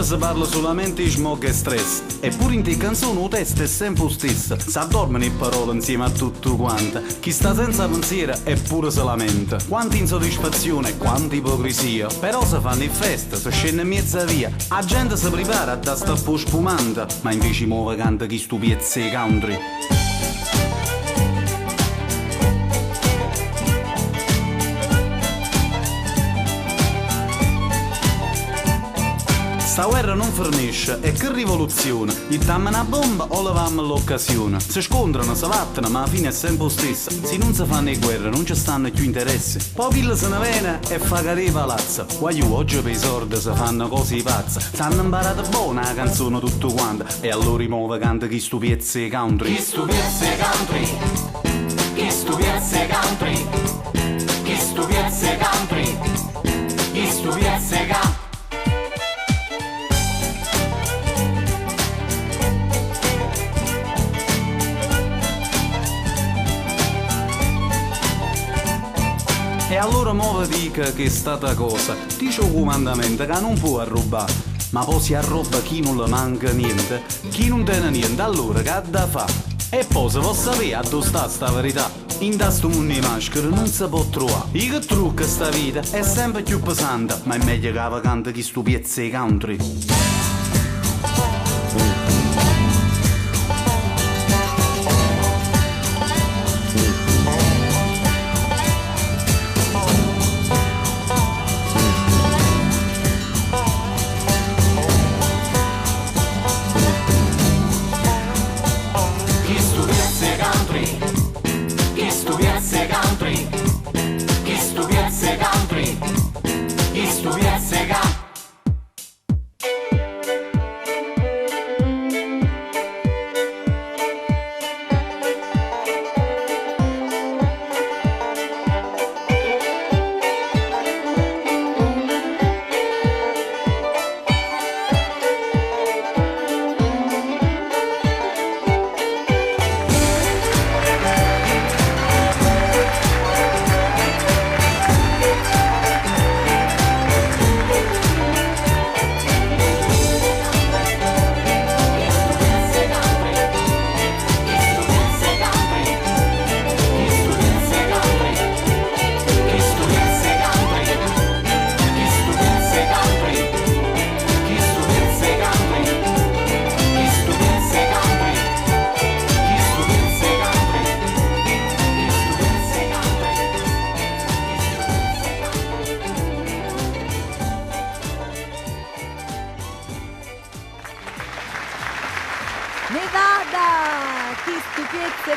si parla solamente di smog e stress. Eppure in te canzoni il testo è sempre lo stesso. S'addormano le parole insieme a tutto quanto. Chi sta senza pensiero eppure se lamenta. Quanta insoddisfazione, quanta ipocrisia. Però si fanno in festa, si scende in mezza via. La gente si prepara a da sta po' spumante. Ma invece muove canta chi stu piezze country. Sta guerra non fornisce, e che rivoluzione! Gli dammo una bomba o levammo l'occasione? Si scontrano, si vattano, ma alla fine è sempre lo stesso. Se non si fanno le guerre, non ci stanno più interessi. Poi pilla se ne viene e fa cadere palazzo. Guagliù, oggi per i sordi si fanno cose pazze. S'hanno imparato buona la canzone tutto quanto. E allora i muove canta chi stu piezze country. Chi stu piezze country? Chi stu piezze country? Chi stu piezze country? Chi stu piezze country? E allora muove dica che è stata cosa. Dice un comandamento che non può arrubare. Ma poi si arroba chi non le manca niente. Chi non tiene niente, allora che ha da fa? E poi se vuoi sapere a dove sta sta verità, in da sto mondo di maschere non si può trovare. I che trucca sta vita è sempre più pesante. Ma è meglio che la vacante chi stu piezze country. Chi stu piezze country? Chi stu piezze country? Chi stu piezze country? Chi stu piezze country? Nevada! Chi stupiezze